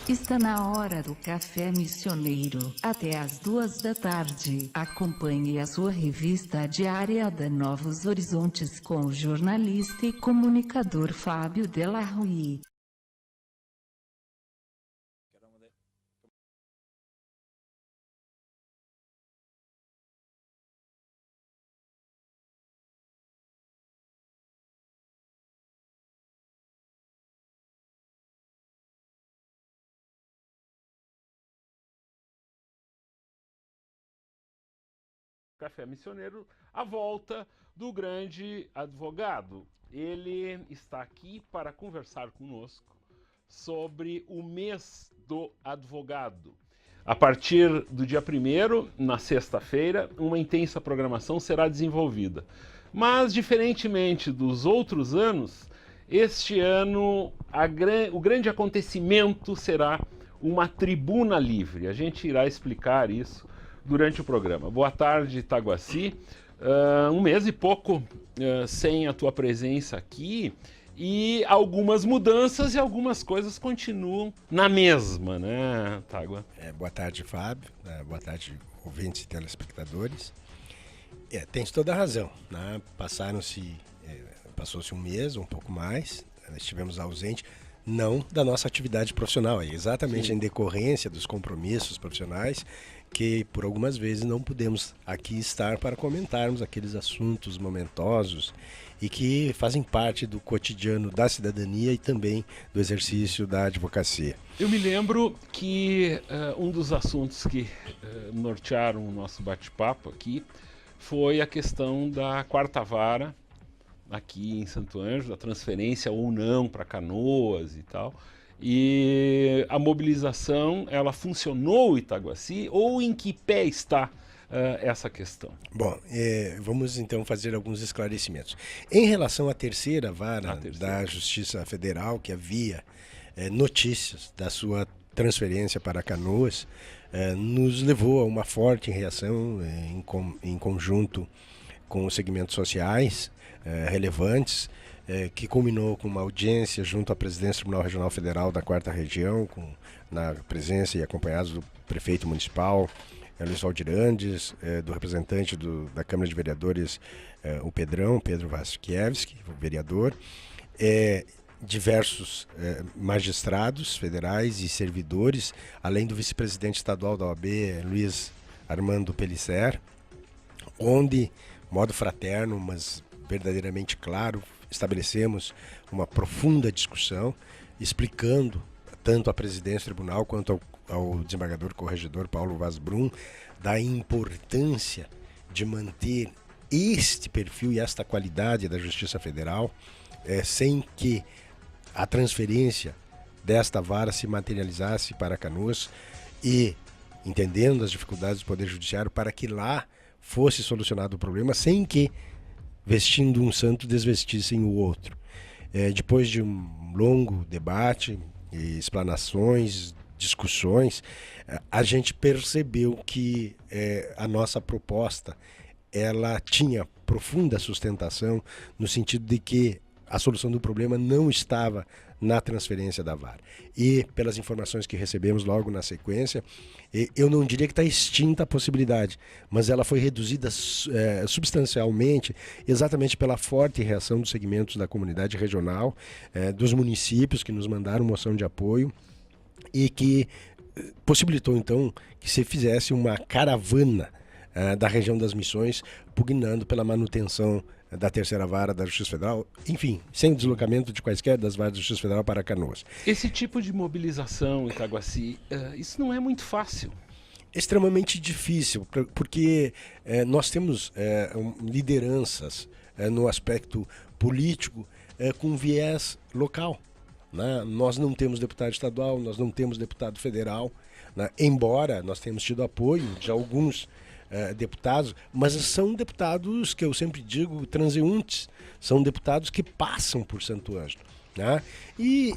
Está na hora do Café Missioneiro, até às 2 da tarde. Acompanhe a sua revista diária da Novos Horizontes com o jornalista e comunicador Fábio Della Rui. Café Missioneiro, a volta do grande advogado. Ele está aqui para conversar conosco sobre o mês do advogado. A partir do dia 1º, na sexta-feira, uma intensa programação será desenvolvida. Mas, diferentemente dos outros anos, este ano o grande acontecimento será uma tribuna livre. A gente irá explicar isso durante o programa. Boa tarde, Itaguaci. Um mês e pouco sem a tua presença aqui e algumas mudanças e algumas coisas continuam na mesma, né, Tagua? Boa tarde, Fábio. Boa tarde, ouvintes e telespectadores. Tens toda a razão, né? Passou-se um mês, um pouco mais, estivemos ausentes, não da nossa atividade profissional, exatamente em decorrência dos compromissos profissionais que por algumas vezes não pudemos aqui estar para comentarmos aqueles assuntos momentosos e que fazem parte do cotidiano da cidadania e também do exercício da advocacia. Eu me lembro que um dos assuntos que nortearam o nosso bate-papo aqui foi a questão da quarta vara aqui em Santo Ângelo, da transferência ou não para Canoas e tal. E a mobilização, ela funcionou, Itaguaci, ou em que pé está essa questão? Bom, vamos então fazer alguns esclarecimentos. Em relação à terceira vara da Justiça Federal, que havia notícias da sua transferência para Canoas, nos levou a uma forte reação em conjunto com os segmentos sociais relevantes, que culminou com uma audiência junto à presidência do Tribunal Regional Federal da 4ª Região, na presença e acompanhados do prefeito municipal, Luiz Valdirandes, do representante da Câmara de Vereadores, o Pedro Vaskiewski, o vereador, diversos magistrados federais e servidores, além do vice-presidente estadual da OAB, Luiz Armando Pellicer, onde, modo fraterno, mas verdadeiramente claro, estabelecemos uma profunda discussão, explicando tanto à presidência do tribunal quanto ao desembargador corregedor Paulo Vaz Brum da importância de manter este perfil e esta qualidade da Justiça Federal, sem que a transferência desta vara se materializasse para Canoas e entendendo as dificuldades do Poder Judiciário para que lá fosse solucionado o problema sem que, vestindo um santo, desvestissem o outro. Depois de um longo debate, explanações, discussões, a gente percebeu que a nossa proposta ela tinha profunda sustentação no sentido de que a solução do problema não estava na transferência da vara. E pelas informações que recebemos logo na sequência, eu não diria que está extinta a possibilidade, mas ela foi reduzida substancialmente exatamente pela forte reação dos segmentos da comunidade regional, dos municípios que nos mandaram moção de apoio e que possibilitou então que se fizesse uma caravana da região das Missões, pugnando pela manutenção da terceira vara da Justiça Federal, enfim, sem deslocamento de quaisquer das varas da Justiça Federal para Canoas. Esse tipo de mobilização, Itaguaci, isso não é muito fácil. Extremamente difícil, porque nós temos lideranças no aspecto político com viés local. Né? Nós não temos deputado estadual, nós não temos deputado federal, né? Embora nós tenhamos tido apoio de alguns deputados, mas são deputados que eu sempre digo transeuntes, são deputados que passam por Santo Ângelo, né? E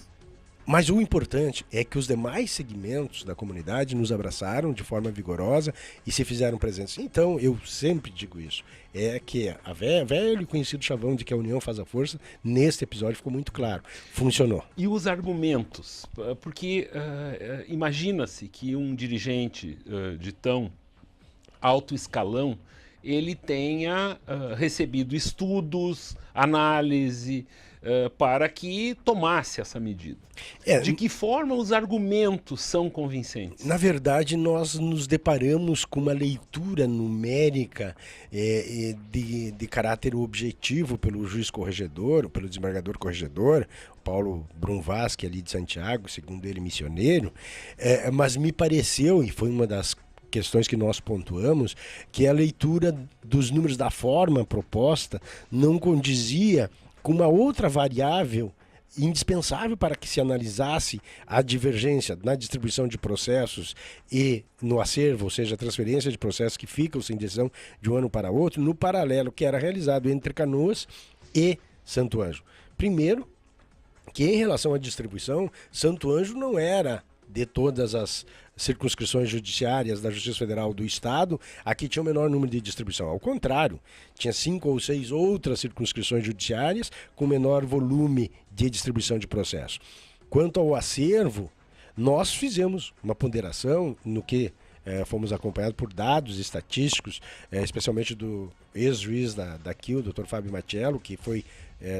Mas o importante é que os demais segmentos da comunidade nos abraçaram de forma vigorosa e se fizeram presentes. Então, eu sempre digo isso, é que a velho e conhecido chavão de que a união faz a força, neste episódio ficou muito claro, funcionou. E os argumentos? Porque imagina-se que um dirigente de tão alto escalão, ele tenha recebido estudos, análise, para que tomasse essa medida. De que forma os argumentos são convincentes? Na verdade, nós nos deparamos com uma leitura numérica de caráter objetivo pelo juiz corregedor, pelo desembargador corregedor, Paulo Brunvasque, ali de Santiago, segundo ele missioneiro, mas me pareceu, e foi uma das questões que nós pontuamos, que a leitura dos números da forma proposta não condizia com uma outra variável indispensável para que se analisasse a divergência na distribuição de processos e no acervo, ou seja, a transferência de processos que ficam sem decisão de um ano para outro, no paralelo que era realizado entre Canoas e Santo Ângelo. Primeiro, que em relação à distribuição, Santo Ângelo não era de todas as circunscrições judiciárias da Justiça Federal do Estado, aqui tinha o menor número de distribuição. Ao contrário, tinha 5 ou 6 outras circunscrições judiciárias com menor volume de distribuição de processo. Quanto ao acervo, nós fizemos uma ponderação no que fomos acompanhados por dados estatísticos, especialmente do ex-juiz daqui, o Dr. Fábio Machello, que foi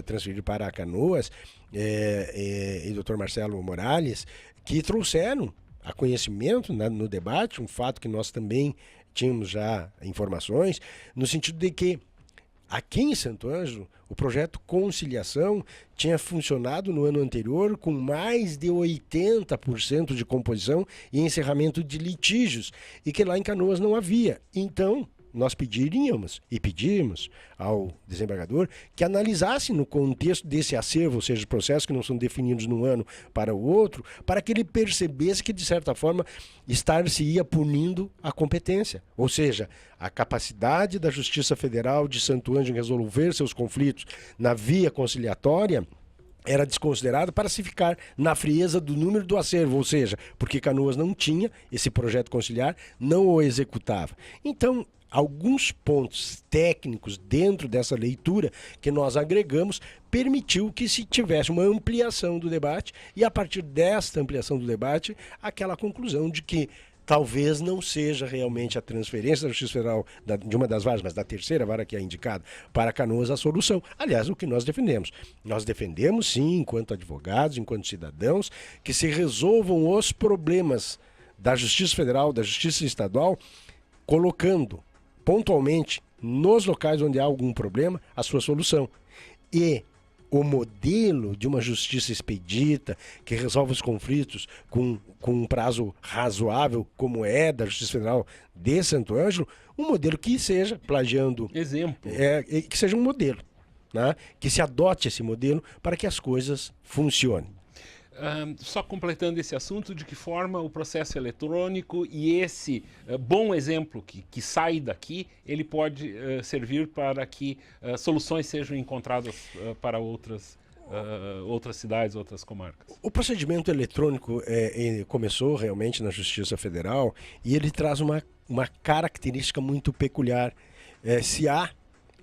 transferido para Canoas, e o Dr. Marcelo Morales, que trouxeram a conhecimento, né, no debate, um fato que nós também tínhamos já informações, no sentido de que aqui em Santo Ângelo, o projeto Conciliação tinha funcionado no ano anterior com mais de 80% de composição e encerramento de litígios, e que lá em Canoas não havia. Então, nós pedimos ao desembargador que analisasse no contexto desse acervo, ou seja, processos que não são definidos de um ano para o outro, para que ele percebesse que, de certa forma, estar-se-ia punindo a competência. Ou seja, a capacidade da Justiça Federal de Santo Ângelo em resolver seus conflitos na via conciliatória era desconsiderado para se ficar na frieza do número do acervo, ou seja, porque Canoas não tinha esse projeto conciliar, não o executava. Então, alguns pontos técnicos dentro dessa leitura que nós agregamos permitiu que se tivesse uma ampliação do debate e, a partir desta ampliação do debate, aquela conclusão de que talvez não seja realmente a transferência da Justiça Federal de uma das varas, mas da terceira vara que é indicada para Canoas a solução. Aliás, o que nós defendemos. Nós defendemos, sim, enquanto advogados, enquanto cidadãos, que se resolvam os problemas da Justiça Federal, da Justiça Estadual, colocando pontualmente nos locais onde há algum problema a sua solução. E o modelo de uma justiça expedita, que resolve os conflitos com um prazo razoável, como é da Justiça Federal de Santo Ângelo, um modelo que seja, plagiando... Exemplo. Que seja um modelo, né? Que se adote esse modelo para que as coisas funcionem. Só completando esse assunto, de que forma o processo eletrônico e esse bom exemplo que sai daqui, ele pode servir para que soluções sejam encontradas para outras cidades, outras comarcas? O procedimento eletrônico começou realmente na Justiça Federal e ele traz uma característica muito peculiar. Se há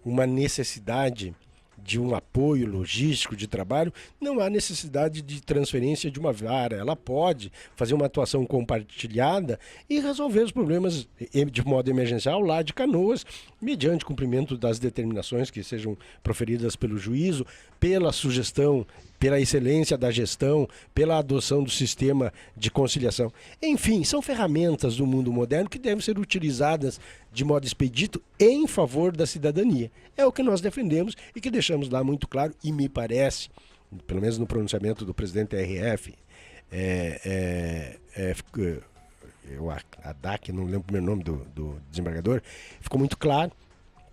uma necessidade de um apoio logístico de trabalho, não há necessidade de transferência de uma vara. Ela pode fazer uma atuação compartilhada e resolver os problemas de modo emergencial lá de Canoas, mediante cumprimento das determinações que sejam proferidas pelo juízo, pela sugestão, pela excelência da gestão, pela adoção do sistema de conciliação. Enfim, são ferramentas do mundo moderno que devem ser utilizadas de modo expedito em favor da cidadania. É o que nós defendemos e que deixamos lá muito claro, e me parece, pelo menos no pronunciamento do presidente da RF, a DAC, não lembro o primeiro nome do desembargador, ficou muito claro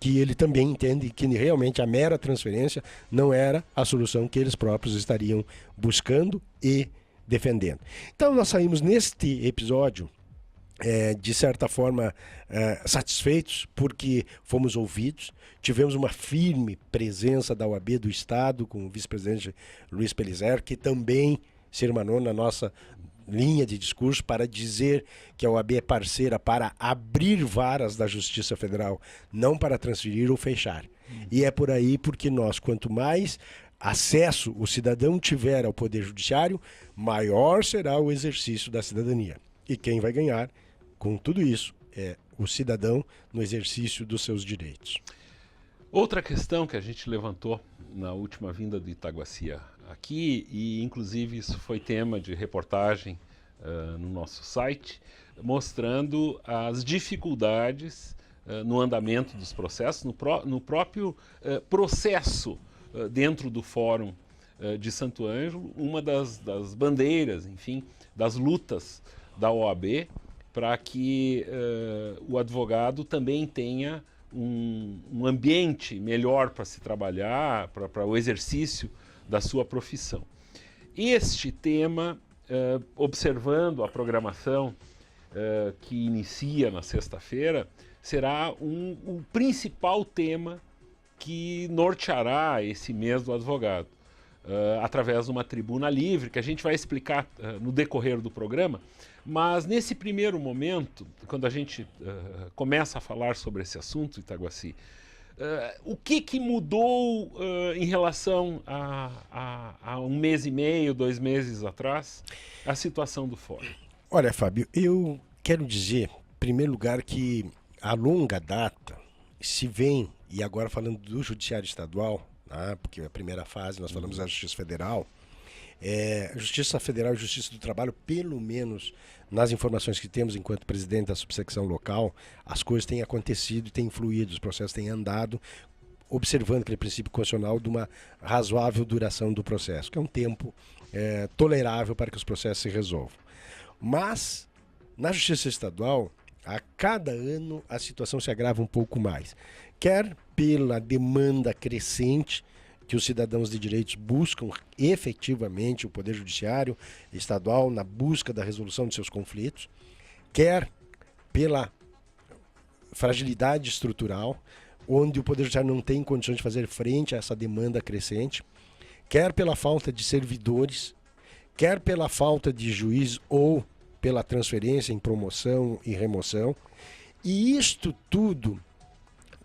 que ele também entende que realmente a mera transferência não era a solução que eles próprios estariam buscando e defendendo. Então nós saímos neste episódio de certa forma satisfeitos porque fomos ouvidos, tivemos uma firme presença da OAB do Estado com o vice-presidente Luiz Pelizer, que também Sirmanon, na nossa linha de discurso para dizer que a OAB é parceira para abrir varas da Justiça Federal, não para transferir ou fechar. E é por aí porque nós, quanto mais acesso o cidadão tiver ao Poder Judiciário, maior será o exercício da cidadania. E quem vai ganhar com tudo isso é o cidadão no exercício dos seus direitos. Outra questão que a gente levantou na última vinda do Itaguaci aqui, e inclusive isso foi tema de reportagem no nosso site, mostrando as dificuldades no andamento dos processos, no próprio processo dentro do Fórum de Santo Ângelo, uma das bandeiras, enfim, das lutas da OAB, para que o advogado também tenha um ambiente melhor para se trabalhar, para o exercício da sua profissão. Este tema, observando a programação que inicia na sexta-feira, será o principal tema que norteará esse mês do advogado, através de uma tribuna livre, que a gente vai explicar no decorrer do programa. Mas nesse primeiro momento, quando a gente começa a falar sobre esse assunto, Itaguaci, o que mudou em relação a um mês e meio, 2 meses atrás, a situação do Fórum? Olha, Fábio, eu quero dizer, em primeiro lugar, que a longa data se vem, e agora falando do Judiciário Estadual, né, porque a primeira fase nós falamos da Justiça Federal, Justiça Federal e Justiça do Trabalho, pelo menos nas informações que temos enquanto presidente da subsecção local, as coisas têm acontecido e têm fluído, os processos têm andado, observando aquele princípio constitucional de uma razoável duração do processo, que é um tempo tolerável para que os processos se resolvam. Mas, na Justiça Estadual, a cada ano a situação se agrava um pouco mais, quer pela demanda crescente que os cidadãos de direitos buscam efetivamente o Poder Judiciário Estadual na busca da resolução de seus conflitos, quer pela fragilidade estrutural, onde o Poder Judiciário não tem condições de fazer frente a essa demanda crescente, quer pela falta de servidores, quer pela falta de juiz ou pela transferência em promoção e remoção. E isto tudo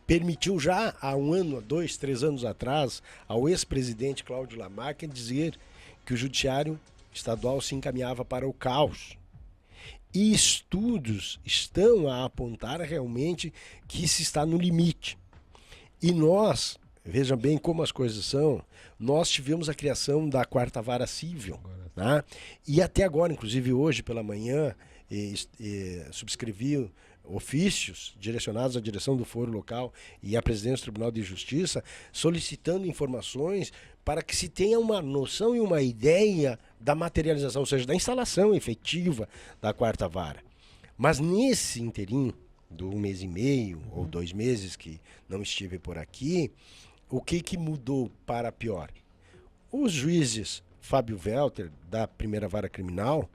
permitiu já há 1 ano, 2, 3 anos atrás, ao ex-presidente Cláudio Lamarck dizer que o Judiciário Estadual se encaminhava para o caos. E estudos estão a apontar realmente que se está no limite. E nós, vejam bem como as coisas são, nós tivemos a criação da 4ª Vara Cível. Né? E até agora, inclusive hoje pela manhã, subscrevi ofícios direcionados à direção do foro local e à presidência do Tribunal de Justiça, solicitando informações para que se tenha uma noção e uma ideia da materialização, ou seja, da instalação efetiva da 4ª Vara. Mas nesse interim do 1 mês e meio ou 2 meses que não estive por aqui, o que mudou para pior? Os juízes Fábio Welter, da 1ª Vara Criminal,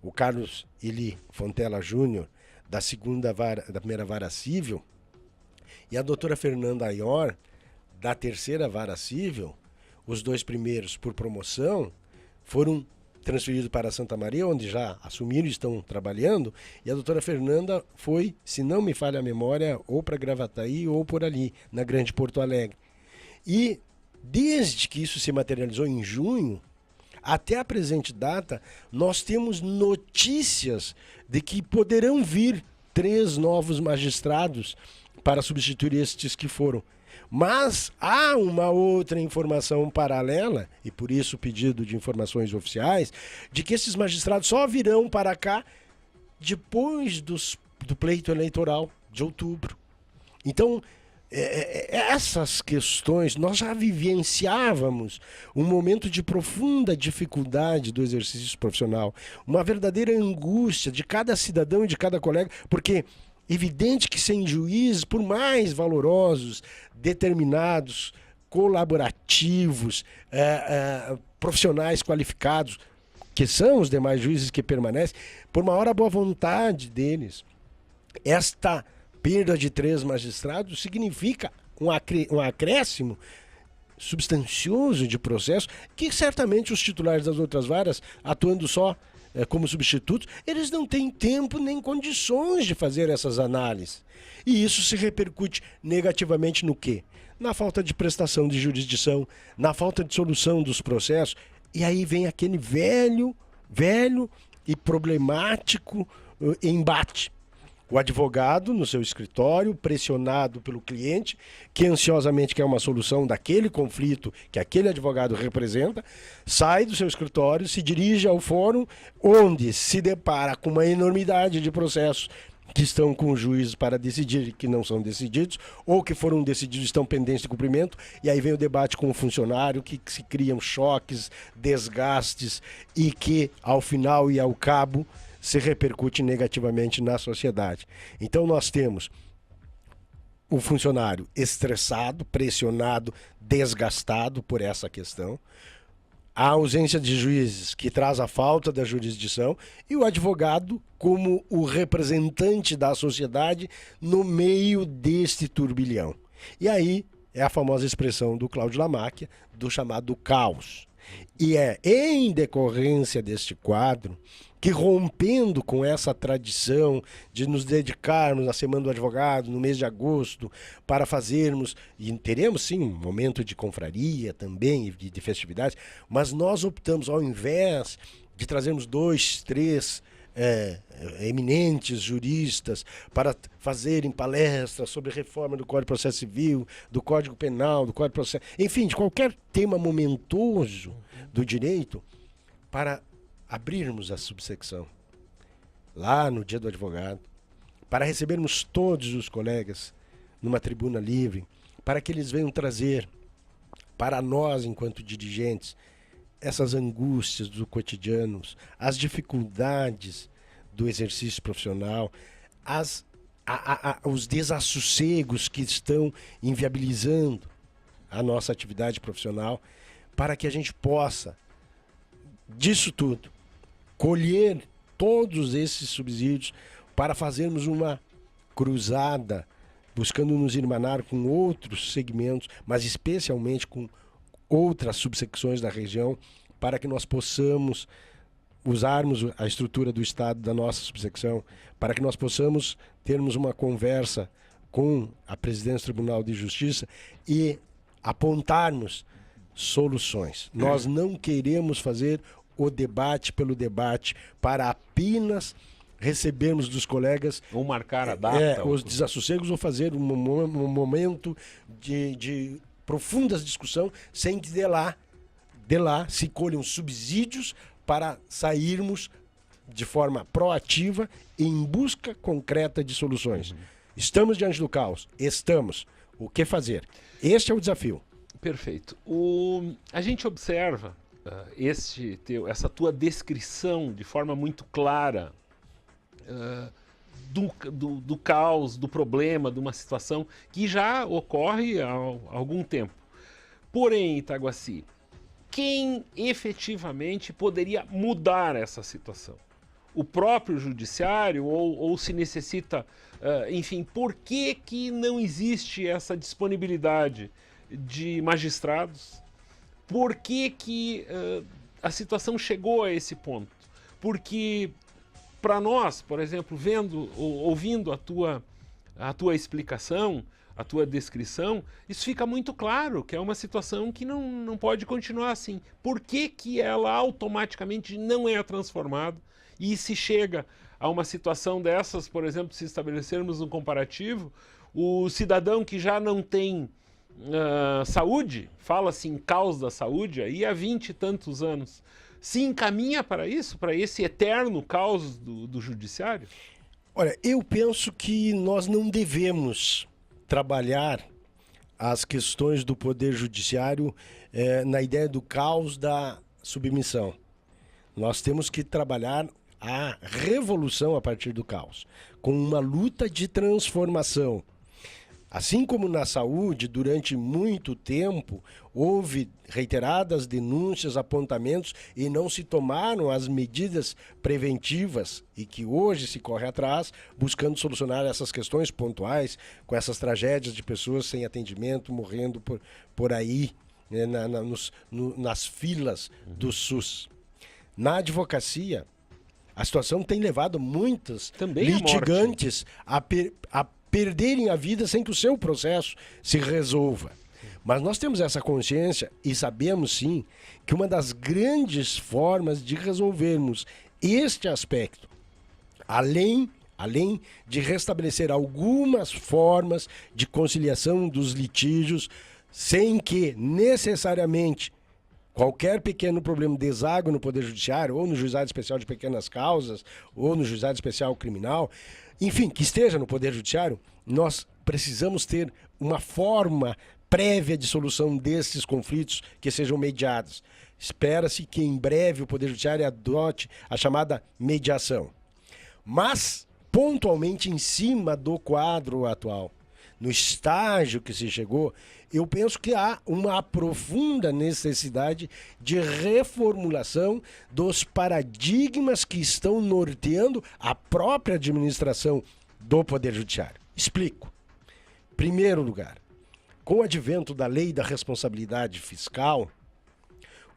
o Carlos Eli Fontela Júnior, da 1ª Vara Cível, e a doutora Fernanda Aior, da 3ª Vara Cível, os 2 primeiros por promoção, foram transferidos para Santa Maria, onde já assumiram e estão trabalhando, e a doutora Fernanda foi, se não me falha a memória, ou para Gravataí ou por ali, na Grande Porto Alegre. E desde que isso se materializou em junho, até a presente data, nós temos notícias de que poderão vir 3 novos magistrados para substituir estes que foram. Mas há uma outra informação paralela, e por isso o pedido de informações oficiais, de que esses magistrados só virão para cá depois do pleito eleitoral de outubro. Então, essas questões, nós já vivenciávamos um momento de profunda dificuldade do exercício profissional, uma verdadeira angústia de cada cidadão e de cada colega, porque evidente que sem juízes, por mais valorosos, determinados, colaborativos, profissionais qualificados, que são os demais juízes que permanecem, por maior boa vontade deles, esta perda de 3 magistrados significa um acréscimo substancioso de processo que certamente os titulares das outras varas, atuando só como substitutos, eles não têm tempo nem condições de fazer essas análises. E isso se repercute negativamente no quê? Na falta de prestação de jurisdição, na falta de solução dos processos. E aí vem aquele velho e problemático embate. O advogado, no seu escritório, pressionado pelo cliente, que ansiosamente quer uma solução daquele conflito que aquele advogado representa, sai do seu escritório, se dirige ao fórum, onde se depara com uma enormidade de processos que estão com o juiz para decidir, que não são decididos, ou que foram decididos estão pendentes de cumprimento, e aí vem o debate com o funcionário, que se criam choques, desgastes, e que, ao final e ao cabo, se repercute negativamente na sociedade. Então nós temos o funcionário estressado, pressionado, desgastado por essa questão, a ausência de juízes, que traz a falta da jurisdição, e o advogado como o representante da sociedade no meio deste turbilhão. E aí é a famosa expressão do Cláudio Lamáquia, do chamado caos. E é em decorrência deste quadro que, rompendo com essa tradição de nos dedicarmos na Semana do Advogado, no mês de agosto, para fazermos, e teremos sim um momento de confraria também, de festividades, mas nós optamos, ao invés de trazermos 2, 3 eminentes juristas para fazerem palestras sobre reforma do Código de Processo Civil, do Código Penal, do Código de Processo, enfim, de qualquer tema momentoso do direito, para abrirmos a subsecção lá no Dia do Advogado, para recebermos todos os colegas numa tribuna livre, para que eles venham trazer para nós, enquanto dirigentes, essas angústias do cotidiano, as dificuldades do exercício profissional, os desassossegos que estão inviabilizando a nossa atividade profissional, para que a gente possa, disso tudo, colher todos esses subsídios para fazermos uma cruzada, buscando nos irmanar com outros segmentos, mas especialmente com outras subsecções da região, para que nós possamos usarmos a estrutura do Estado da nossa subsecção, para que nós possamos termos uma conversa com a Presidência do Tribunal de Justiça e apontarmos soluções. Nós não queremos fazer o debate pelo debate para apenas recebermos dos colegas ou marcar a data, os desassossegos, ou fazer um momento de profundas discussão, sem que de lá se colham subsídios para sairmos de forma proativa e em busca concreta de soluções. Estamos diante do caos? Estamos. O que fazer? Este é o desafio. Perfeito. A gente observa essa tua descrição de forma muito clara do caos, do problema, de uma situação que já ocorre há algum tempo. Porém, Itaguaci, quem efetivamente poderia mudar essa situação? O próprio judiciário ou se necessita, enfim, por que não existe essa disponibilidade de magistrados? Por que a situação chegou a esse ponto? Porque para nós, por exemplo, ouvindo a tua explicação, a tua descrição, isso fica muito claro que é uma situação que não pode continuar assim. Por que ela automaticamente não é transformada? E se chega a uma situação dessas, por exemplo, se estabelecermos um comparativo, o cidadão que já não tem saúde, fala-se em caos da saúde, aí há 20 e tantos anos, se encaminha para isso, para esse eterno caos do judiciário? Olha, eu penso que nós não devemos trabalhar as questões do poder judiciário na ideia do caos da submissão. Nós temos que trabalhar a revolução a partir do caos, com uma luta de transformação. Assim como na saúde, durante muito tempo, houve reiteradas denúncias, apontamentos e não se tomaram as medidas preventivas e que hoje se corre atrás, buscando solucionar essas questões pontuais, com essas tragédias de pessoas sem atendimento, morrendo por aí nas filas do SUS. Na advocacia, a situação tem levado muitos litigantes a perderem a vida sem que o seu processo se resolva. Mas nós temos essa consciência e sabemos sim que uma das grandes formas de resolvermos este aspecto, além de restabelecer algumas formas de conciliação dos litígios, sem que necessariamente qualquer pequeno problema deságue no Poder Judiciário, ou no Juizado Especial de Pequenas Causas, ou no Juizado Especial Criminal, enfim, que esteja no Poder Judiciário, nós precisamos ter uma forma prévia de solução desses conflitos que sejam mediados. Espera-se que em breve o Poder Judiciário adote a chamada mediação. Mas, pontualmente em cima do quadro atual, no estágio que se chegou, eu penso que há uma profunda necessidade de reformulação dos paradigmas que estão norteando a própria administração do Poder Judiciário. Explico. Primeiro lugar, com o advento da Lei da Responsabilidade Fiscal,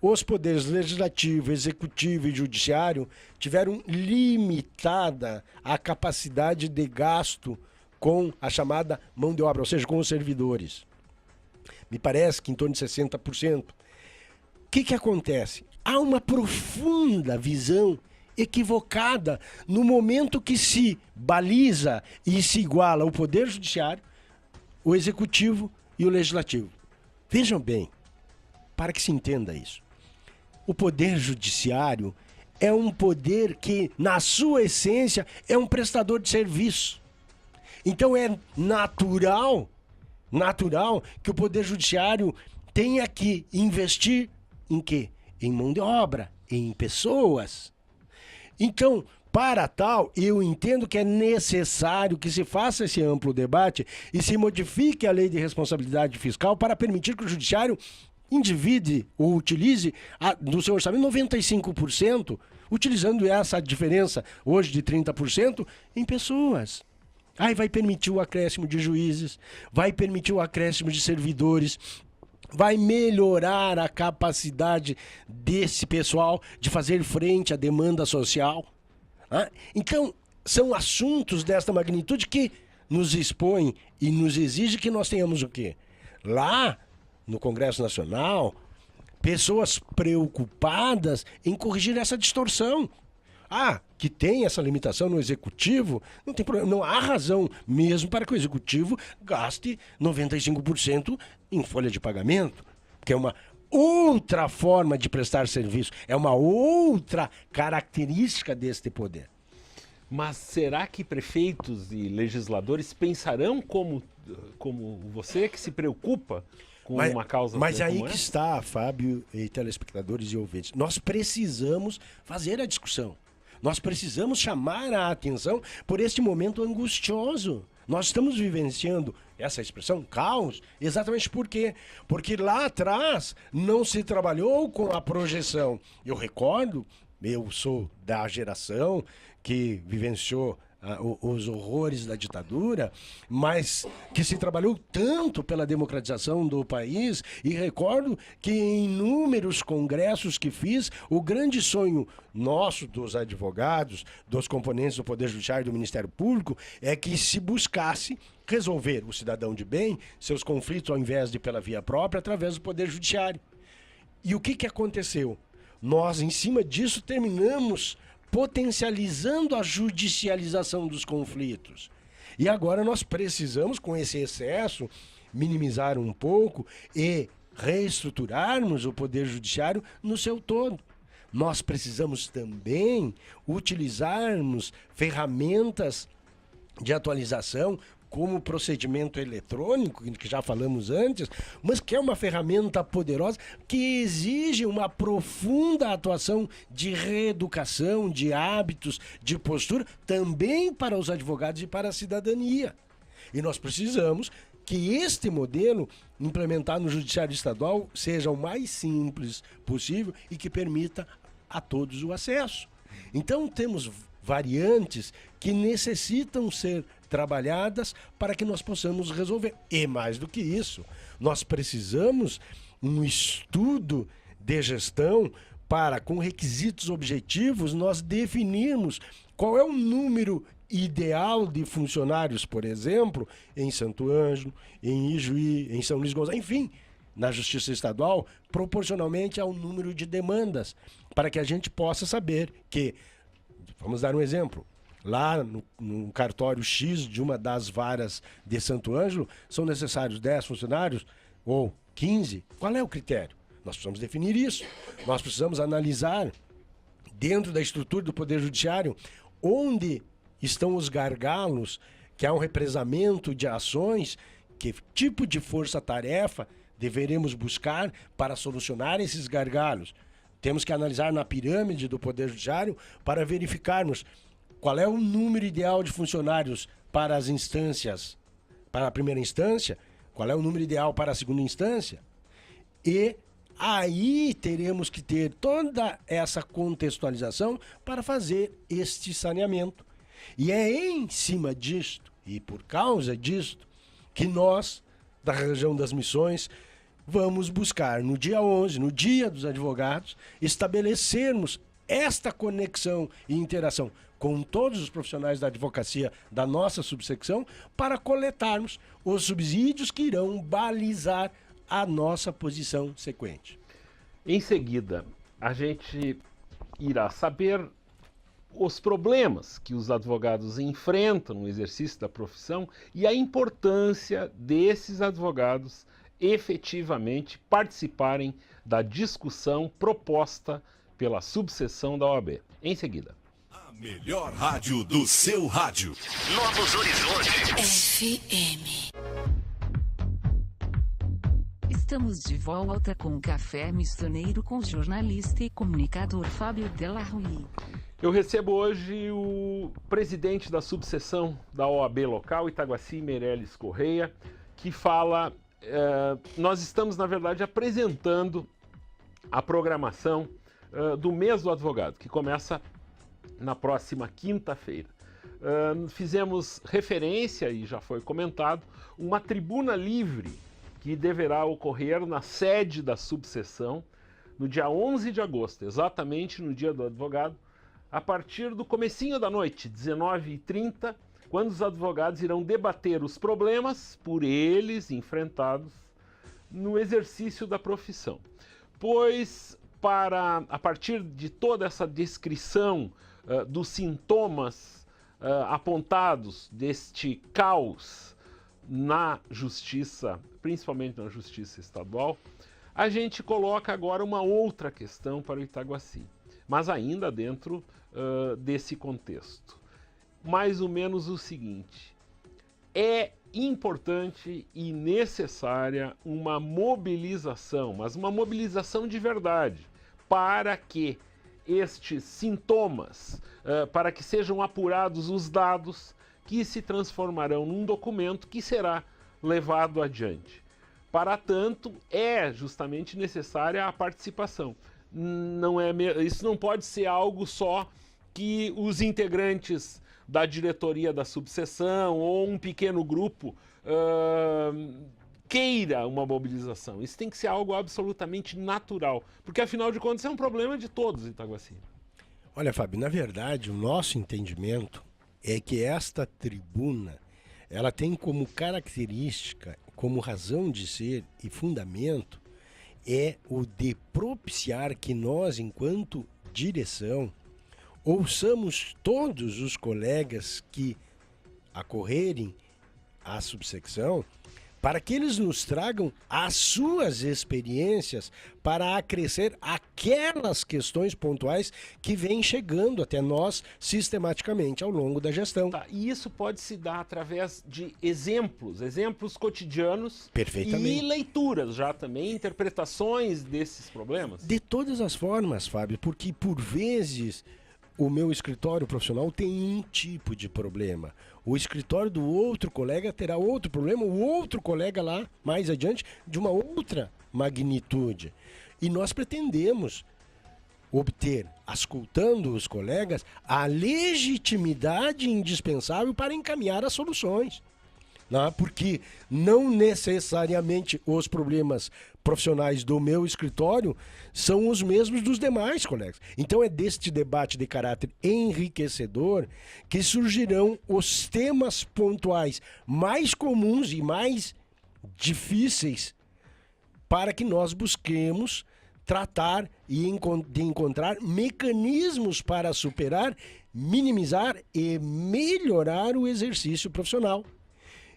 os poderes legislativo, executivo e judiciário tiveram limitada a capacidade de gasto com a chamada mão de obra, ou seja, com os servidores. Me parece que em torno de 60%. O que acontece? Há uma profunda visão equivocada no momento que se baliza e se iguala o Poder Judiciário, o Executivo e o Legislativo. Vejam bem, para que se entenda isso. O Poder Judiciário é um poder que, na sua essência, é um prestador de serviço. Então é natural que o Poder Judiciário tenha que investir em quê? Em mão de obra, em pessoas. Então, para tal, eu entendo que é necessário que se faça esse amplo debate e se modifique a Lei de Responsabilidade Fiscal para permitir que o Judiciário endivide ou utilize do seu orçamento 95%, utilizando essa diferença hoje de 30% em pessoas. Aí vai permitir o acréscimo de juízes, vai permitir o acréscimo de servidores, vai melhorar a capacidade desse pessoal de fazer frente à demanda social. Então, são assuntos desta magnitude que nos expõem e nos exige que nós tenhamos o quê? Lá, no Congresso Nacional, pessoas preocupadas em corrigir essa distorção. Que tem essa limitação no Executivo, não tem problema, não há razão mesmo para que o Executivo gaste 95% em folha de pagamento, porque é uma outra forma de prestar serviço, é uma outra característica deste poder. Mas será que prefeitos e legisladores pensarão como você, que se preocupa com uma causa Mas aí como que essa? está, Fábio e telespectadores e ouvintes, nós precisamos fazer a discussão. Nós precisamos chamar a atenção por este momento angustioso. Nós estamos vivenciando essa expressão, caos, exatamente por quê? Porque lá atrás não se trabalhou com a projeção. Eu recordo, eu sou da geração que vivenciou os horrores da ditadura, mas que se trabalhou tanto pela democratização do país, e recordo que em inúmeros congressos que fiz, o grande sonho nosso, dos advogados, dos componentes do Poder Judiciário e do Ministério Público, é que se buscasse resolver o cidadão de bem, seus conflitos, ao invés de pela via própria, através do Poder Judiciário. E o que aconteceu? Nós, em cima disso, terminamos potencializando a judicialização dos conflitos. E agora nós precisamos, com esse excesso, minimizar um pouco e reestruturarmos o Poder Judiciário no seu todo. Nós precisamos também utilizarmos ferramentas de atualização, como o procedimento eletrônico, que já falamos antes, mas que é uma ferramenta poderosa que exige uma profunda atuação de reeducação, de hábitos, de postura, também para os advogados e para a cidadania. E nós precisamos que este modelo implementado no Judiciário Estadual seja o mais simples possível e que permita a todos o acesso. Então temos variantes que necessitam ser trabalhadas para que nós possamos resolver. E mais do que isso, nós precisamos um estudo de gestão para, com requisitos objetivos, nós definirmos qual é o número ideal de funcionários, por exemplo, em Santo Ângelo, em Ijuí, em São Luís Gonzaga, enfim, na Justiça Estadual, proporcionalmente ao número de demandas, para que a gente possa saber que, vamos dar um exemplo, lá no cartório X de uma das varas de Santo Ângelo, são necessários 10 funcionários ou 15. Qual é o critério? Nós precisamos definir isso. Nós precisamos analisar, dentro da estrutura do Poder Judiciário, onde estão os gargalos, que há um represamento de ações, que tipo de força-tarefa deveremos buscar para solucionar esses gargalos. Temos que analisar na pirâmide do Poder Judiciário para verificarmos qual é o número ideal de funcionários para as instâncias, para a primeira instância, qual é o número ideal para a segunda instância. E aí teremos que ter toda essa contextualização para fazer este saneamento. E é em cima disto, e por causa disto, que nós, da região das Missões, vamos buscar no dia 11, no Dia dos Advogados, estabelecermos esta conexão e interação com todos os profissionais da advocacia da nossa subsecção para coletarmos os subsídios que irão balizar a nossa posição sequente. Em seguida, a gente irá saber os problemas que os advogados enfrentam no exercício da profissão e a importância desses advogados efetivamente participarem da discussão proposta pela subseção da OAB. Em seguida. A melhor rádio do seu rádio. Novos Horizontes. FM. Estamos de volta com o Café Missioneiro com o jornalista e comunicador Fábio Della Rui. Eu recebo hoje o presidente da subseção da OAB local, Itaguaci Meireles Correia, que fala... nós estamos, na verdade, apresentando a programação do mês do advogado, que começa na próxima quinta-feira. Fizemos referência, e já foi comentado, uma tribuna livre que deverá ocorrer na sede da subseção no dia 11 de agosto, exatamente no dia do advogado, a partir do comecinho da noite, 19h30, quando os advogados irão debater os problemas por eles enfrentados no exercício da profissão. Pois, a partir de toda essa descrição dos sintomas apontados deste caos na justiça, principalmente na justiça estadual, a gente coloca agora uma outra questão para o Itaguaci, mas ainda dentro desse contexto. Mais ou menos o seguinte: é importante e necessária uma mobilização, mas uma mobilização de verdade, para que estes sintomas, para que sejam apurados os dados que se transformarão num documento que será levado adiante. Para tanto, é justamente necessária a participação. Isso não pode ser algo só que os integrantes da diretoria da subseção ou um pequeno grupo queira uma mobilização. Isso tem que ser algo absolutamente natural, porque afinal de contas é um problema de todos, Itaguaci. Olha, Fábio, na verdade o nosso entendimento é que esta tribuna, ela tem como característica, como razão de ser e fundamento, é o de propiciar que nós, enquanto direção, ouçamos todos os colegas que acorrerem à subsecção, para que eles nos tragam as suas experiências para acrescer aquelas questões pontuais que vêm chegando até nós sistematicamente ao longo da gestão. Tá, e isso pode se dar através de exemplos cotidianos. Perfeitamente. E leituras já também, interpretações desses problemas? De todas as formas, Fábio, porque por vezes o meu escritório profissional tem um tipo de problema. O escritório do outro colega terá outro problema, o outro colega lá, mais adiante, de uma outra magnitude. E nós pretendemos obter, escutando os colegas, a legitimidade indispensável para encaminhar as soluções. né? Porque não necessariamente os problemas profissionais do meu escritório são os mesmos dos demais colegas. Então é deste debate de caráter enriquecedor que surgirão os temas pontuais mais comuns e mais difíceis para que nós busquemos tratar e de encontrar mecanismos para superar, minimizar e melhorar o exercício profissional.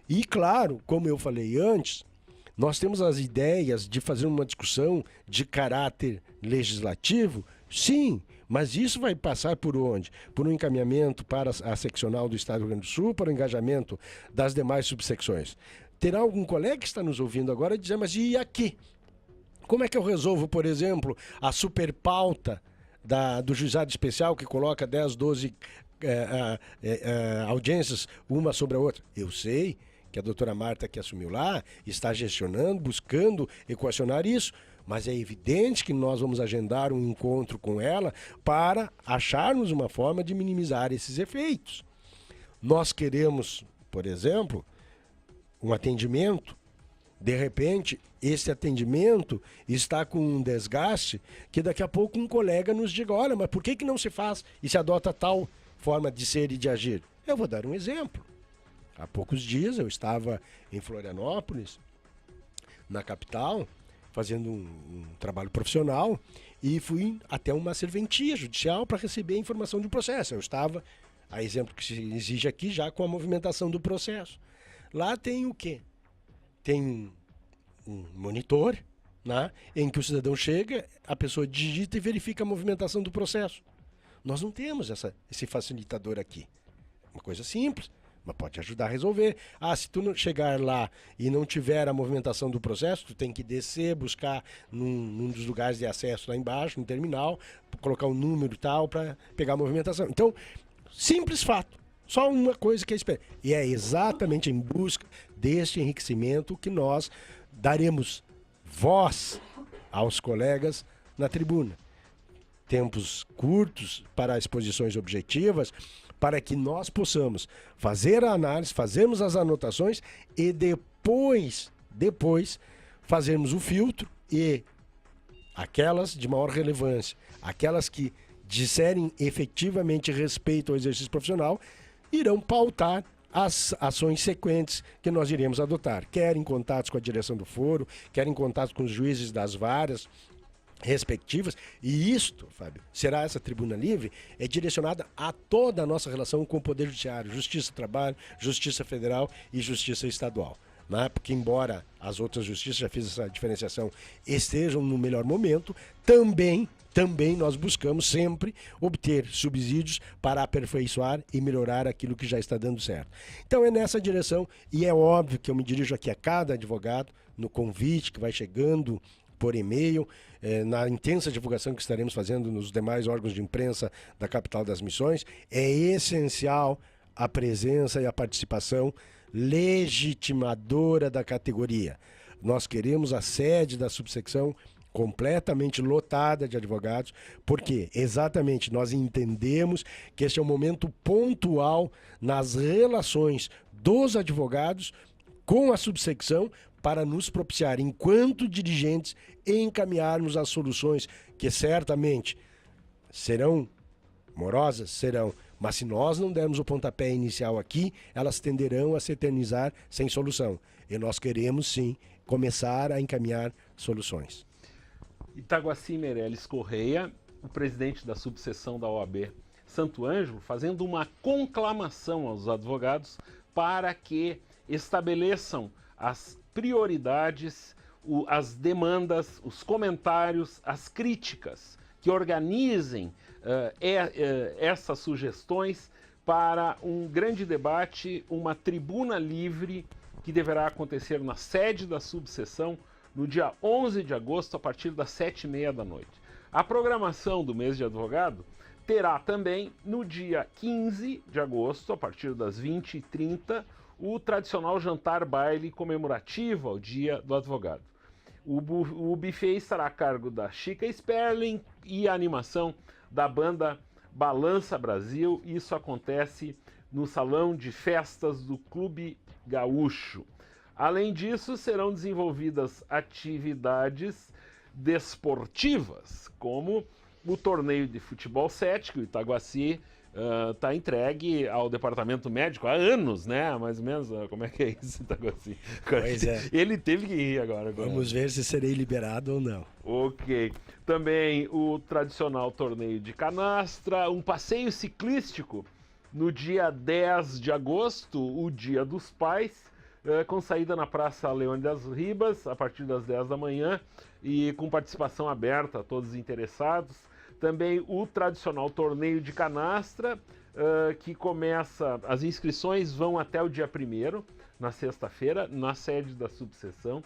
E claro, como eu falei antes, nós temos as ideias de fazer uma discussão de caráter legislativo, sim, mas isso vai passar por onde? Por um encaminhamento para a seccional do Estado do Rio Grande do Sul, para o engajamento das demais subsecções. Terá algum colega que está nos ouvindo agora dizer, mas e aqui? Como é que eu resolvo, por exemplo, a superpauta do juizado especial que coloca 10, 12 audiências, uma sobre a outra? Eu sei que a doutora Marta, que assumiu lá, está gestionando, buscando equacionar isso, mas é evidente que nós vamos agendar um encontro com ela para acharmos uma forma de minimizar esses efeitos. Nós queremos, por exemplo, um atendimento. De repente, esse atendimento está com um desgaste que daqui a pouco um colega nos diga, olha, mas por que não se faz e se adota tal forma de ser e de agir? Eu vou dar um exemplo. Há poucos dias eu estava em Florianópolis, na capital, fazendo um trabalho profissional e fui até uma serventia judicial para receber a informação de um processo. Eu estava, a exemplo que se exige aqui, já com a movimentação do processo. Lá tem o quê? Tem um monitor, né, em que o cidadão chega, a pessoa digita e verifica a movimentação do processo. Nós não temos esse facilitador aqui. Uma coisa simples, mas pode ajudar a resolver. Se tu não chegar lá e não tiver a movimentação do processo, tu tem que descer, buscar num dos lugares de acesso lá embaixo, no terminal, colocar um número e tal para pegar a movimentação. Então, simples fato. Só uma coisa que é esperada. E é exatamente em busca deste enriquecimento que nós daremos voz aos colegas na tribuna. Tempos curtos para exposições objetivas, para que nós possamos fazer a análise, fazermos as anotações e depois fazermos o filtro e aquelas de maior relevância, aquelas que disserem efetivamente respeito ao exercício profissional, irão pautar as ações sequentes que nós iremos adotar, quer em contatos com a direção do foro, quer em contatos com os juízes das varas respectivas. E isto, Fábio, será essa tribuna livre, é direcionada a toda a nossa relação com o Poder Judiciário, Justiça do Trabalho, Justiça Federal e Justiça Estadual. Né? Porque embora as outras justiças, já fiz essa diferenciação, estejam no melhor momento, também nós buscamos sempre obter subsídios para aperfeiçoar e melhorar aquilo que já está dando certo. Então é nessa direção, e é óbvio que eu me dirijo aqui a cada advogado, no convite que vai chegando por e-mail, na intensa divulgação que estaremos fazendo nos demais órgãos de imprensa da Capital das Missões. É essencial a presença e a participação legitimadora da categoria. Nós queremos a sede da subsecção completamente lotada de advogados, porque exatamente nós entendemos que este é um momento pontual nas relações dos advogados com a subsecção para nos propiciar, enquanto dirigentes, encaminharmos as soluções que certamente serão morosas, serão, mas se nós não dermos o pontapé inicial aqui, elas tenderão a se eternizar sem solução. E nós queremos, sim, começar a encaminhar soluções. Itaguaci Meirelles Correia, o presidente da subseção da OAB Santo Ângelo, fazendo uma conclamação aos advogados para que estabeleçam as prioridades, as demandas, os comentários, as críticas, que organizem essas sugestões para um grande debate, uma tribuna livre que deverá acontecer na sede da subseção no dia 11 de agosto, a partir das 7h30 da noite. A programação do mês de advogado terá também, no dia 15 de agosto, a partir das 20h30, o tradicional jantar-baile comemorativo ao Dia do Advogado. O buffet estará a cargo da Chica Sperling e a animação da banda Balança Brasil. Isso acontece no Salão de Festas do Clube Gaúcho. Além disso, serão desenvolvidas atividades desportivas, como o torneio de futebol 7, que o Itaguaci está entregue ao departamento médico há anos, né? Mais ou menos. Como é que é isso, Itaguaci? Pois é. Ele teve que ir agora. Vamos ver se serei liberado ou não. Ok. Também o tradicional torneio de canastra, um passeio ciclístico no dia 10 de agosto, o Dia dos Pais, com saída na Praça Leônidas Ribas, a partir das 10 da manhã, e com participação aberta a todos os interessados. Também o tradicional torneio de canastra, que começa, as inscrições vão até o dia 1º, na sexta-feira, na sede da subseção,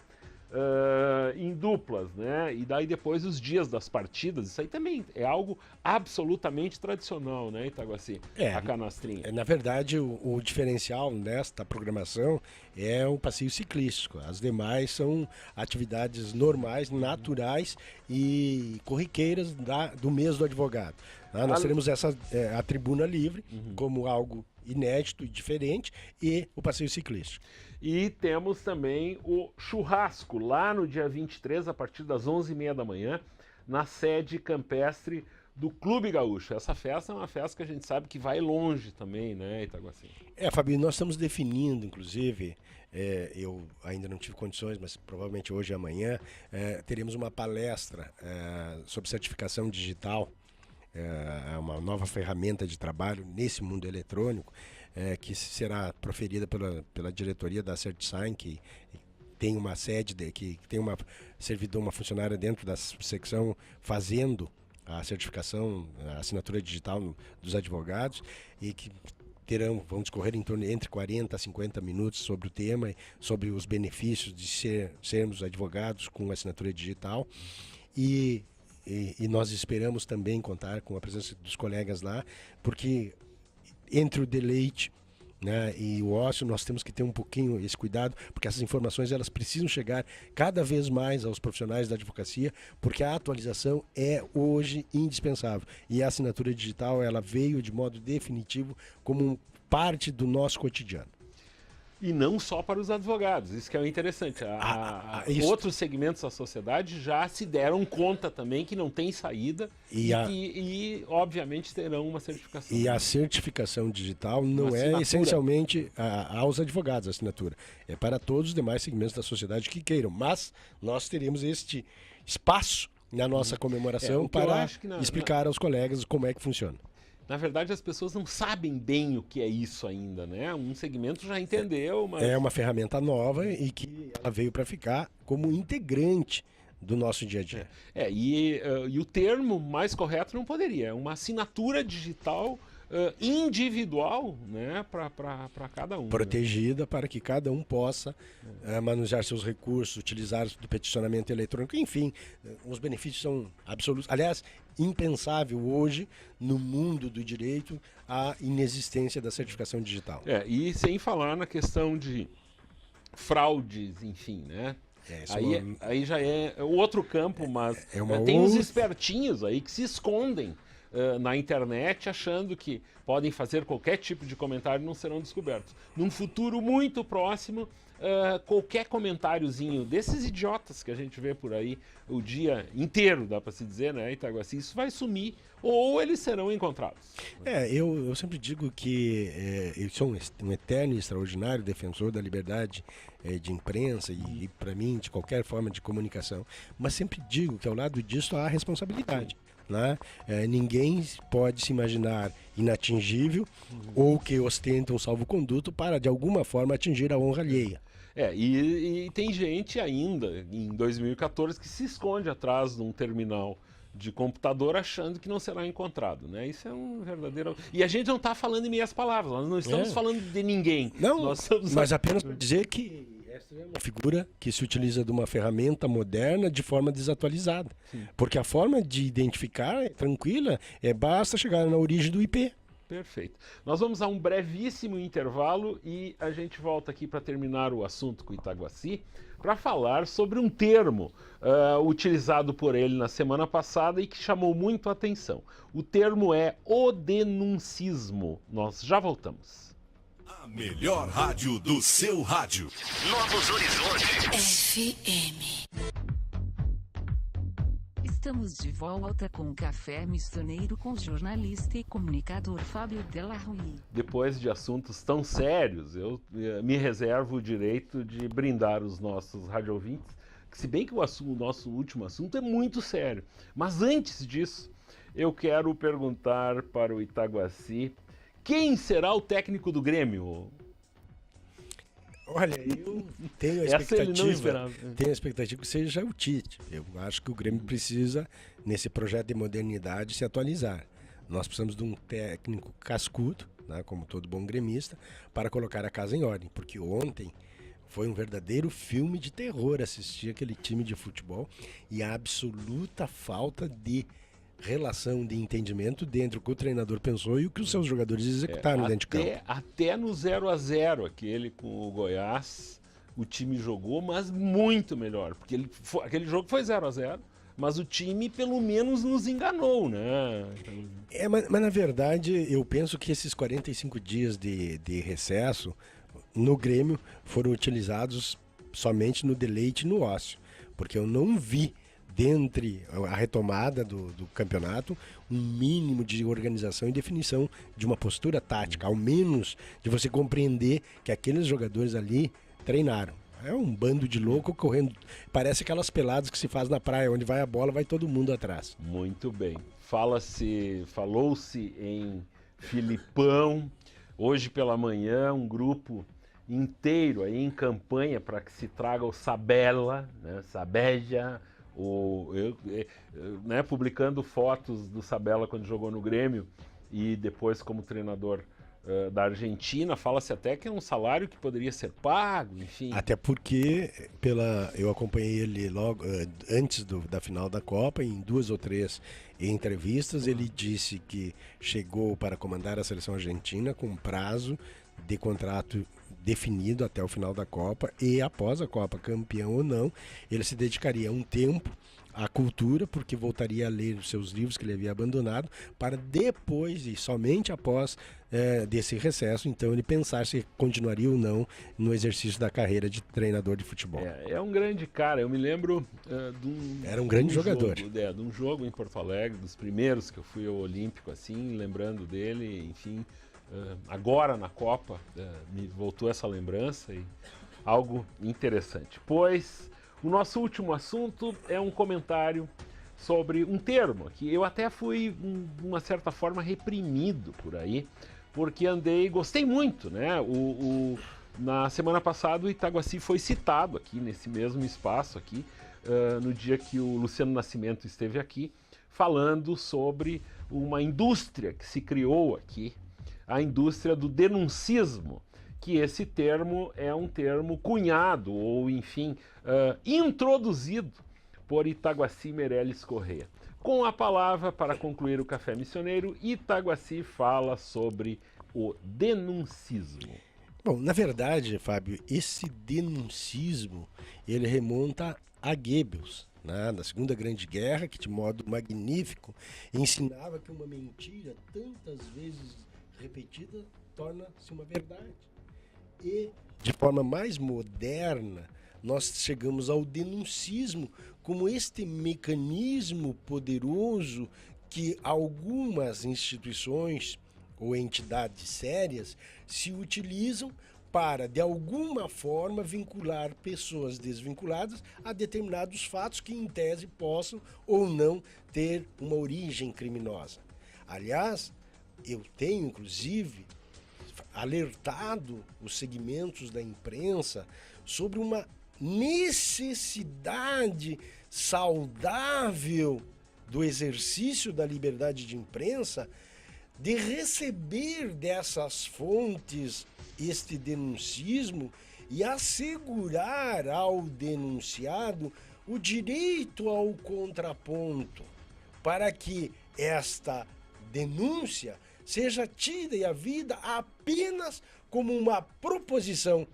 em duplas, né? E daí depois os dias das partidas, isso aí também é algo absolutamente tradicional, né, Itaguaci? A canastrinha. Na verdade, o diferencial desta programação é o passeio ciclístico. As demais são atividades normais, naturais e corriqueiras do mês do advogado. Nós teremos a tribuna livre como algo inédito e diferente, e o passeio ciclístico. E temos também o churrasco, lá no dia 23, a partir das 11h30 da manhã, na sede campestre do Clube Gaúcho. Essa festa é uma festa que a gente sabe que vai longe também, né, Itaguaci? Fabinho, nós estamos definindo, inclusive, eu ainda não tive condições, mas provavelmente hoje e amanhã, teremos uma palestra sobre certificação digital, uma nova ferramenta de trabalho nesse mundo eletrônico, que será proferida pela diretoria da CertSign, que tem uma sede, que tem uma servidora, uma funcionária dentro da secção fazendo a certificação, a assinatura digital dos advogados, e que vão discorrer em torno entre 40 a 50 minutos sobre o tema, sobre os benefícios de sermos advogados com assinatura digital. E nós esperamos também contar com a presença dos colegas lá, porque entre o deleite, né, e o ócio, nós temos que ter um pouquinho esse cuidado, porque essas informações elas precisam chegar cada vez mais aos profissionais da advocacia, porque a atualização é hoje indispensável. E a assinatura digital ela veio de modo definitivo como parte do nosso cotidiano. E não só para os advogados, isso que é o interessante. Outros segmentos da sociedade já se deram conta também que não tem saída e obviamente, terão uma certificação. E a certificação digital não é essencialmente aos advogados a assinatura. É para todos os demais segmentos da sociedade que queiram. Mas nós teremos este espaço na nossa comemoração para explicar aos colegas como é que funciona. Na verdade, as pessoas não sabem bem o que é isso ainda, né? Um segmento já entendeu, mas... É uma ferramenta nova e que ela veio para ficar como integrante do nosso dia a dia. E o termo mais correto não poderia. É uma assinatura digital individual, né, para cada um. Protegida, né? Para que cada um possa manusear seus recursos, utilizar do peticionamento eletrônico, enfim, os benefícios são absolutos. Aliás, impensável hoje, no mundo do direito, a inexistência da certificação digital. E sem falar na questão de fraudes, enfim, né? Aí já é outro campo, mas tem uns espertinhos aí que se escondem na internet, achando que podem fazer qualquer tipo de comentário e não serão descobertos. Num futuro muito próximo, qualquer comentáriozinho desses idiotas que a gente vê por aí o dia inteiro, dá para se dizer, né, Itaguaci, isso vai sumir ou eles serão encontrados. Eu sempre digo que eu sou um eterno e extraordinário defensor da liberdade de imprensa e para mim, de qualquer forma de comunicação, mas sempre digo que ao lado disso há responsabilidade. Né? Ninguém pode se imaginar inatingível ou que ostenta um salvo-conduto para, de alguma forma, atingir a honra alheia. E tem gente ainda, em 2014, que se esconde atrás de um terminal de computador achando que não será encontrado, né? Isso é um verdadeiro... E a gente não está falando em meias palavras, nós não estamos falando de ninguém. Não, mas apenas para dizer que essa é uma figura que se utiliza de uma ferramenta moderna de forma desatualizada. Sim. Porque a forma de identificar é tranquila, basta chegar na origem do IP. Perfeito. Nós vamos a um brevíssimo intervalo e a gente volta aqui para terminar o assunto com o Itaguaci, para falar sobre um termo utilizado por ele na semana passada e que chamou muito a atenção. O termo é o denuncismo. Nós já voltamos. A melhor rádio do seu rádio. Novos Horizontes. FM. Estamos de volta com o Café Missioneiro com o jornalista e comunicador Fábio Della Rui. Depois de assuntos tão sérios, eu me reservo o direito de brindar os nossos radiovintes, que se bem que o nosso último assunto é muito sério. Mas antes disso, eu quero perguntar para o Itaguaci, quem será o técnico do Grêmio? Olha, eu tenho a expectativa que seja o Tite. Eu acho que o Grêmio precisa, nesse projeto de modernidade, se atualizar. Nós precisamos de um técnico cascudo, né, como todo bom gremista, para colocar a casa em ordem. Porque ontem foi um verdadeiro filme de terror assistir aquele time de futebol e a absoluta falta de relação, de entendimento dentro do que o treinador pensou e o que os seus jogadores executaram dentro de campo. Até no 0-0, aquele com o Goiás, o time jogou, mas muito melhor, porque aquele jogo foi 0-0, mas o time pelo menos nos enganou, né? Mas na verdade eu penso que esses 45 dias de recesso no Grêmio foram utilizados somente no deleite e no ócio, porque eu não vi dentre a retomada do campeonato, um mínimo de organização e definição de uma postura tática, ao menos de você compreender que aqueles jogadores ali treinaram. É um bando de louco correndo, parece aquelas peladas que se faz na praia, onde vai a bola, vai todo mundo atrás. Muito bem. Falou-se em Filipão, hoje pela manhã, um grupo inteiro aí em campanha para que se traga o Sabella, né, Sabeja, publicando fotos do Sabella quando jogou no Grêmio e depois como treinador da Argentina. Fala-se até que é um salário que poderia ser pago, enfim. Até porque eu acompanhei ele logo antes da final da Copa, em 2 ou 3 entrevistas, ele disse que chegou para comandar a seleção argentina com prazo de contrato definido até o final da Copa, e após a Copa, campeão ou não, ele se dedicaria um tempo à cultura, porque voltaria a ler os seus livros que ele havia abandonado, para depois e somente após desse recesso, então ele pensar se continuaria ou não no exercício da carreira de treinador de futebol. É um grande cara, eu me lembro era um grande jogador. De um jogo em Porto Alegre, dos primeiros que eu fui ao Olímpico, assim, lembrando dele, enfim. Agora na Copa me voltou essa lembrança e algo interessante. Pois o nosso último assunto é um comentário sobre um termo que eu até fui, de uma certa forma, reprimido por aí, porque gostei muito, né? Na semana passada o Itaguaci foi citado aqui, nesse mesmo espaço aqui, no dia que o Luciano Nascimento esteve aqui, falando sobre uma indústria que se criou aqui, a indústria do denuncismo, que esse termo é um termo cunhado, ou enfim, introduzido por Itaguaci Meirelles Corrêa. Com a palavra, para concluir o Café Missioneiro, Itaguaci fala sobre o denuncismo. Bom, na verdade, Fábio, esse denuncismo, ele remonta a Goebbels, né, na Segunda Grande Guerra, que de modo magnífico ensinava que uma mentira tantas vezes repetida torna-se uma verdade. E, de forma mais moderna, nós chegamos ao denuncismo como este mecanismo poderoso que algumas instituições ou entidades sérias se utilizam para, de alguma forma, vincular pessoas desvinculadas a determinados fatos que, em tese, possam ou não ter uma origem criminosa. Aliás, eu tenho, inclusive, alertado os segmentos da imprensa sobre uma necessidade saudável do exercício da liberdade de imprensa, de receber dessas fontes este denuncismo e assegurar ao denunciado o direito ao contraponto, para que esta denúncia seja tida e a vida apenas como uma proposição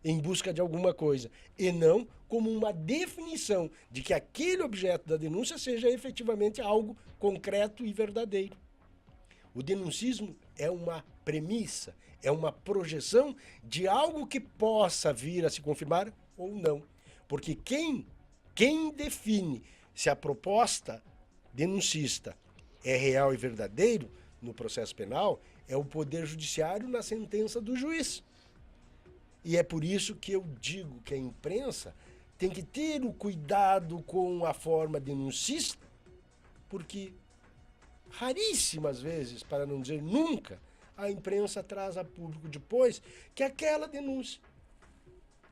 em busca de alguma coisa, e não como uma definição de que aquele objeto da denúncia seja efetivamente algo concreto e verdadeiro. O denuncismo é uma premissa, é uma projeção de algo que possa vir a se confirmar ou não. Porque quem define se a proposta denuncista é real e verdadeiro no processo penal é o Poder Judiciário na sentença do juiz. E é por isso que eu digo que a imprensa tem que ter o cuidado com a forma denuncista, porque raríssimas vezes, para não dizer nunca, a imprensa traz a público depois que aquela denúncia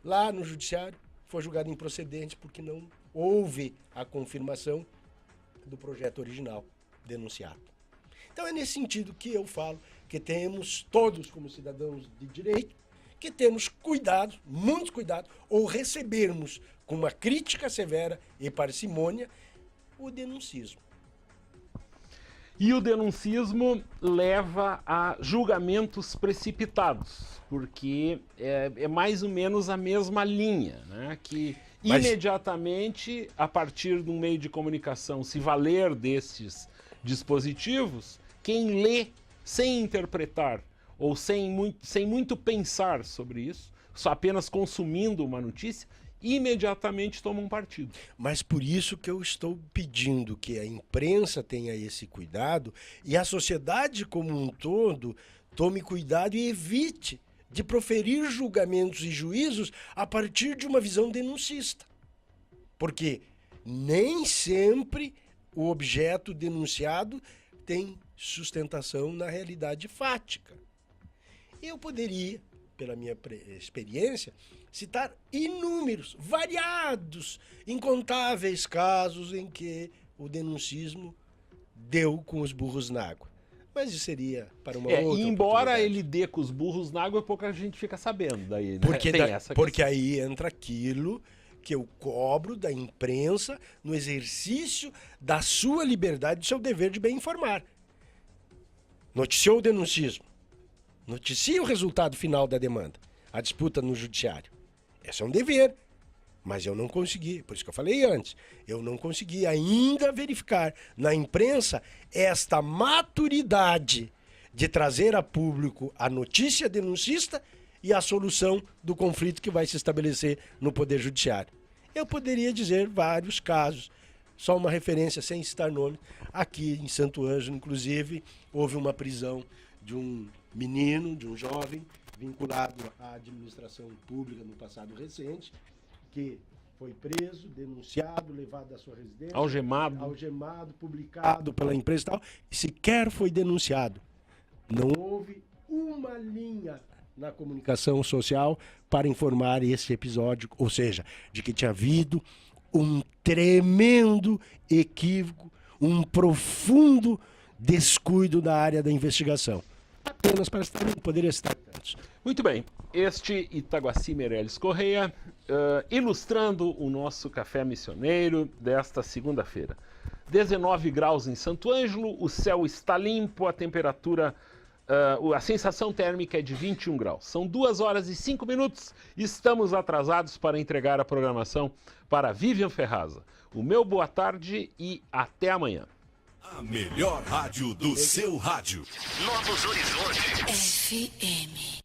lá no judiciário foi julgada improcedente porque não houve a confirmação do projeto original denunciado. Então é nesse sentido que eu falo que temos todos como cidadãos de direito que temos cuidado, muito cuidado, ou recebermos com uma crítica severa e parcimônia o denuncismo. E o denuncismo leva a julgamentos precipitados, porque é mais ou menos a mesma linha, né? Que imediatamente, a partir de um meio de comunicação se valer desses dispositivos, quem lê sem interpretar ou sem muito pensar sobre isso, só apenas consumindo uma notícia, imediatamente toma um partido. Mas por isso que eu estou pedindo que a imprensa tenha esse cuidado e a sociedade como um todo tome cuidado e evite de proferir julgamentos e juízos a partir de uma visão denuncista. Porque nem sempre o objeto denunciado tem sustentação na realidade fática. Eu poderia, pela minha experiência, citar inúmeros, variados, incontáveis casos em que o denuncismo deu com os burros na água. Mas isso seria para uma outra embora ele dê com os burros na água, pouca gente fica sabendo daí, né? Porque aí entra aquilo que eu cobro da imprensa no exercício da sua liberdade, do seu dever de bem informar. Noticiou o denuncismo. Noticia o resultado final da demanda, a disputa no judiciário. Esse é um dever, mas eu não consegui, por isso que eu falei antes, eu não consegui ainda verificar na imprensa esta maturidade de trazer a público a notícia denuncista e a solução do conflito que vai se estabelecer no Poder Judiciário. Eu poderia dizer vários casos, só uma referência sem citar nome. Aqui em Santo Ângelo, inclusive, houve uma prisão de um menino, de um jovem, vinculado à administração pública no passado recente, que foi preso, denunciado, levado à sua residência. Algemado, publicado pela imprensa e tal, e sequer foi denunciado. Não houve uma linha na comunicação social para informar esse episódio, ou seja, de que tinha havido um tremendo equívoco, um profundo descuido da área da investigação. Apenas para estar, poderia estar tantos. Muito bem, este Itaguaci Meirelles Correia, ilustrando o nosso café missioneiro desta segunda-feira. 19 graus em Santo Ângelo, o céu está limpo, a temperatura, a sensação térmica é de 21 graus. São 2h05, estamos atrasados para entregar a programação para Vivian Ferraza. O meu boa tarde e até amanhã. A melhor rádio do seu rádio. Novos Horizontes. FM.